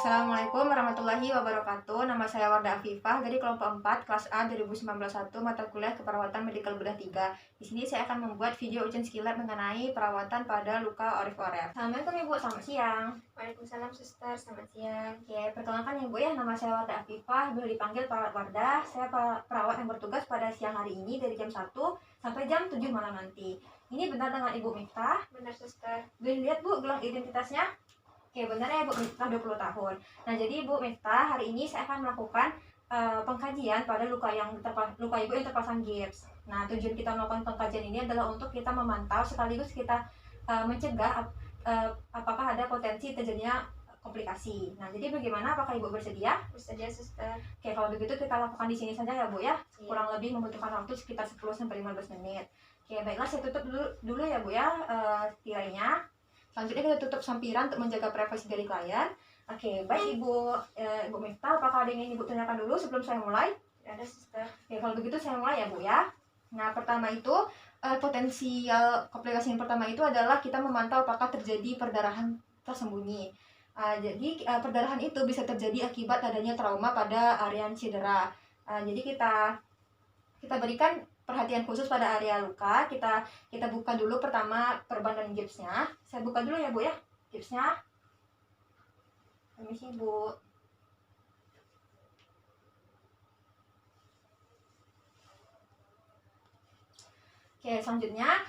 Assalamualaikum warahmatullahi wabarakatuh. Nama saya Wardah Afifah dari kelompok 4 kelas A 2019-1 mata kuliah keperawatan medikal bedah 3. Di sini saya akan membuat video ujian skillet mengenai perawatan pada luka orif-oref. Assalamualaikum Ibu, selamat siang. Waalaikumsalam suster, selamat siang. Oke, perkenalkan ya Bu ya, nama saya Wardah Afifah, boleh dipanggil Pak Wardah. Saya perawat yang bertugas pada siang hari ini dari jam 1 sampai jam 7 malam nanti. Ini benar dengan Ibu Miftah? Benar suster. Boleh lihat Bu gelang identitasnya? Oke, benar ya Bu Miftah, 20 tahun. Nah, jadi Bu Miftah, hari ini saya akan melakukan pengkajian pada luka Ibu yang terpasang gips. Nah, tujuan kita melakukan pengkajian ini adalah untuk kita memantau sekaligus kita mencegah apakah ada potensi terjadinya komplikasi. Nah, jadi bagaimana? Apakah Ibu bersedia? Bersedia suster. Oke, kalau begitu kita lakukan di sini saja ya Bu ya. Iya. Kurang lebih membutuhkan waktu sekitar 10-15 menit. Oke, baiklah saya tutup dulu ya Bu ya tirainya. Selanjutnya kita tutup sampiran untuk menjaga privasi dari klien. Oke, baik Ibu Miftah, apakah ada yang ingin Ibu tanyakan dulu sebelum saya mulai? Tidak ada suster. Oke, kalau begitu saya mulai ya Bu ya. Nah, pertama itu potensial komplikasi yang pertama itu adalah kita memantau apakah terjadi perdarahan tersembunyi. Jadi perdarahan itu bisa terjadi akibat adanya trauma pada area cedera. Jadi kita berikan perhatian khusus pada area luka. Kita buka dulu pertama perban dan gipsnya. Saya buka dulu ya Bu ya gipsnya. Permisi Bu. Oke, selanjutnya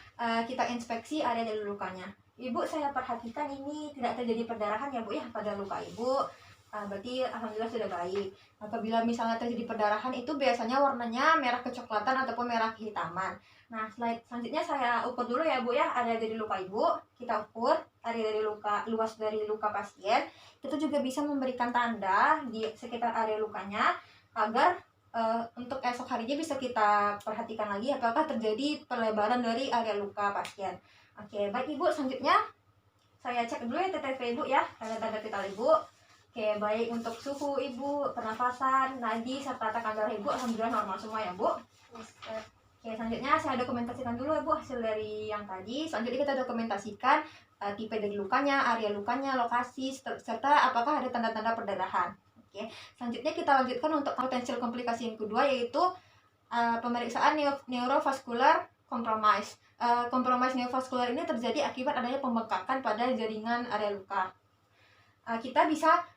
kita inspeksi area dari lukanya. Ibu, saya perhatikan ini tidak terjadi perdarahan ya Bu ya pada luka Ibu. Berarti alhamdulillah sudah baik. Apabila misalnya terjadi perdarahan itu biasanya warnanya merah kecoklatan ataupun merah kehitaman. Nah, selanjutnya saya ukur dulu ya Bu ya area dari luka Ibu. Kita ukur area dari luka, luas dari luka pasien. Kita juga bisa memberikan tanda di sekitar area lukanya agar untuk esok harinya bisa kita perhatikan lagi apakah terjadi perlebaran dari area luka pasien. Oke, baik Ibu, selanjutnya saya cek dulu ya TTV Ibu ya, tanda-tanda vital Ibu. Oke, baik untuk suhu Ibu, pernafasan, nadi, serta tekanan darah Ibu, alhamdulillah normal semua ya Bu. Suster. Oke, selanjutnya saya dokumentasikan dulu ya Bu hasil dari yang tadi. Selanjutnya kita dokumentasikan tipe dari lukanya, area lukanya, lokasi, serta apakah ada tanda-tanda perdarahan. Oke, selanjutnya kita lanjutkan untuk potensial komplikasi yang kedua, yaitu pemeriksaan neurovascular compromise. Compromise neurovascular ini terjadi akibat adanya pembengkakan pada jaringan area luka. Kita bisa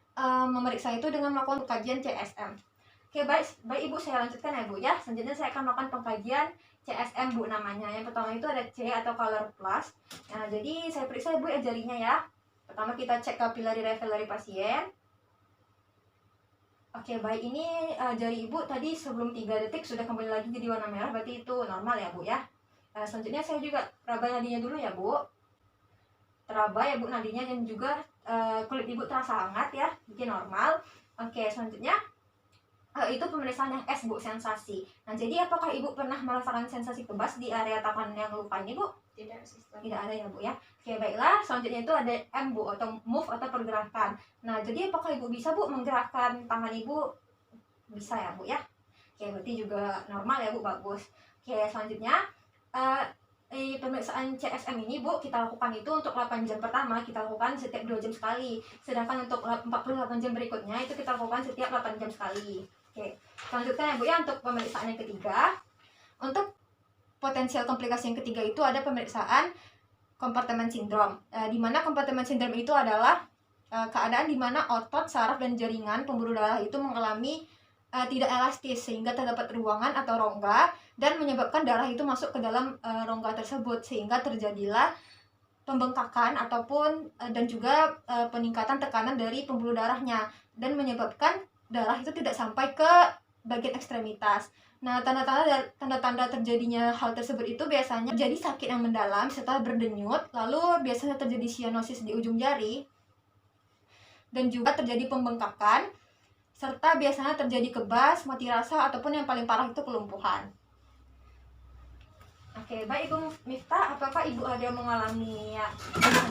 memeriksa itu dengan melakukan kajian CSM. Oke, baik Ibu, saya lanjutkan ya Bu ya. Selanjutnya saya akan melakukan pengkajian CSM Bu namanya. Yang pertama itu ada C atau color plus. Nah, jadi saya periksa Ibu ya jarinya ya. Pertama kita cek capillary level dari pasien. Oke, baik, ini jari Ibu tadi sebelum 3 detik sudah kembali lagi jadi warna merah, berarti itu normal ya Bu ya. Selanjutnya saya juga raba nadinya dulu ya Bu. Teraba ya Bu nadinya, dan juga kulit Ibu terasa hangat ya, jadi normal. Oke, selanjutnya itu pemeriksaan yang S Bu, sensasi. Nah, jadi apakah Ibu pernah merasakan sensasi kebas di area tangan yang luka ini Bu? Tidak suster. Tidak ada ya Bu ya. Oke, baiklah, selanjutnya itu ada M Bu, atau move atau pergerakan. Nah, jadi apakah Ibu bisa Bu menggerakkan tangan Ibu? Bisa ya Bu ya. Oke, berarti juga normal ya Bu, bagus. Oke, selanjutnya pemeriksaan CSM ini Bu, kita lakukan itu untuk 8 jam pertama, kita lakukan setiap 2 jam sekali. Sedangkan untuk 48 jam berikutnya itu kita lakukan setiap 8 jam sekali. Oke, selanjutnya ya Bu ya, untuk pemeriksaan yang ketiga. Untuk potensial komplikasi yang ketiga itu ada pemeriksaan compartment syndrome. Di mana compartment syndrome itu adalah keadaan di mana otot, saraf, dan jaringan pembuluh darah itu mengalami tidak elastis sehingga terdapat ruangan atau rongga dan menyebabkan darah itu masuk ke dalam rongga tersebut sehingga terjadilah pembengkakan ataupun dan juga peningkatan tekanan dari pembuluh darahnya dan menyebabkan darah itu tidak sampai ke bagian ekstremitas. Nah, tanda-tanda terjadinya hal tersebut itu biasanya jadi sakit yang mendalam setelah berdenyut, lalu biasanya terjadi sianosis di ujung jari, dan juga terjadi pembengkakan, serta biasanya terjadi kebas, mati rasa, ataupun yang paling parah itu kelumpuhan. Oke, baik Ibu Miftah, apakah Ibu ada mengalami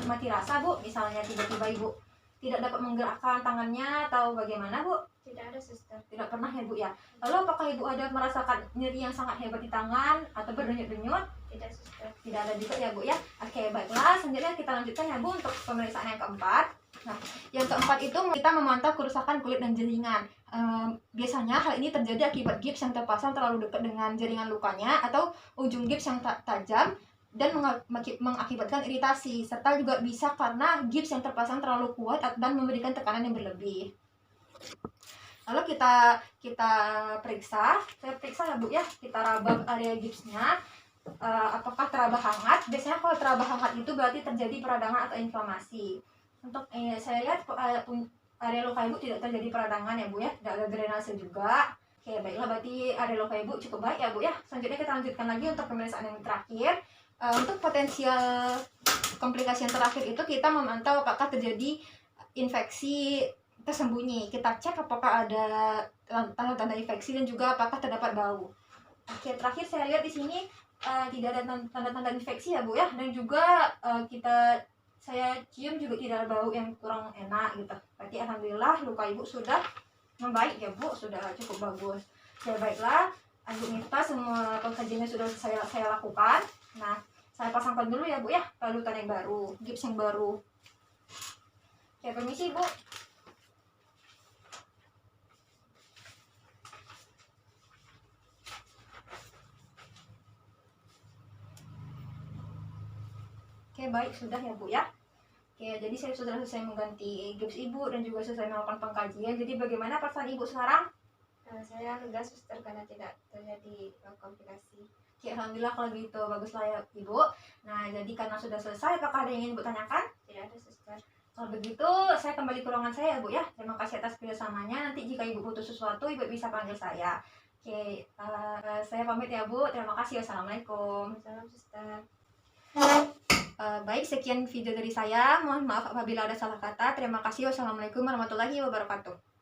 mati rasa Bu? Misalnya tiba-tiba Ibu tidak dapat menggerakkan tangannya atau bagaimana Bu? Tidak ada suster. Tidak pernah ya Bu ya. Lalu apakah Ibu ada merasakan nyeri yang sangat hebat di tangan atau berdenyut-denyut? Tidak suster. Tidak ada juga ya Bu ya. Oke, baiklah, selanjutnya kita lanjutkan ya Bu untuk pemeriksaan yang keempat. Nah, yang keempat itu kita memantau kerusakan kulit dan jaringan. Biasanya hal ini terjadi akibat gips yang terpasang terlalu dekat dengan jaringan lukanya atau ujung gips yang tajam dan mengakibatkan iritasi, serta juga bisa karena gips yang terpasang terlalu kuat dan memberikan tekanan yang berlebih. Lalu kita periksa, saya periksa ya Bu ya, kita raba area gipsnya. Apakah teraba hangat? Biasanya kalau teraba hangat itu berarti terjadi peradangan atau inflamasi. Untuk saya lihat area luka Ibu tidak terjadi peradangan ya Bu ya, tidak ada drainase juga. Oke, baiklah, berarti area luka Ibu cukup baik ya Bu ya. Selanjutnya kita lanjutkan lagi untuk pemeriksaan yang terakhir. Untuk potensial komplikasi yang terakhir itu kita memantau apakah terjadi infeksi tersembunyi. Kita cek apakah ada tanda-tanda infeksi dan juga apakah terdapat bau. Oke, terakhir saya lihat di sini tidak ada tanda-tanda infeksi ya Bu ya, dan juga saya cium juga tidak ada bau yang kurang enak gitu. Berarti alhamdulillah luka Ibu sudah membaik ya Bu, sudah cukup bagus. Ya baiklah, Ibu Mirta, semua pengkajiannya sudah saya lakukan. Nah, saya pasangkan dulu ya Bu ya balutan yang baru, gips yang baru. Oke, permisi Bu. Oke, baik, sudah ya Bu ya. Oke, jadi saya sudah selesai mengganti gips Ibu dan juga selesai melakukan pengkajian. Jadi bagaimana perasaan Ibu sekarang? Saya lega suster karena tidak terjadi komplikasi. Oke, alhamdulillah kalau gitu, baguslah ya Ibu. Nah, jadi karena sudah selesai, apakah ada yang ingin Ibu tanyakan? Tidak ada suster. Kalau begitu, saya kembali ke ruangan saya ya Bu ya. Terima kasih atas kerjasamanya. Nanti jika Ibu butuh sesuatu, Ibu bisa panggil saya. Oke, saya pamit ya Bu. Terima kasih. Wassalamualaikum. Salam suster. Baik, sekian video dari saya. Mohon maaf apabila ada salah kata. Terima kasih. Wassalamualaikum warahmatullahi wabarakatuh.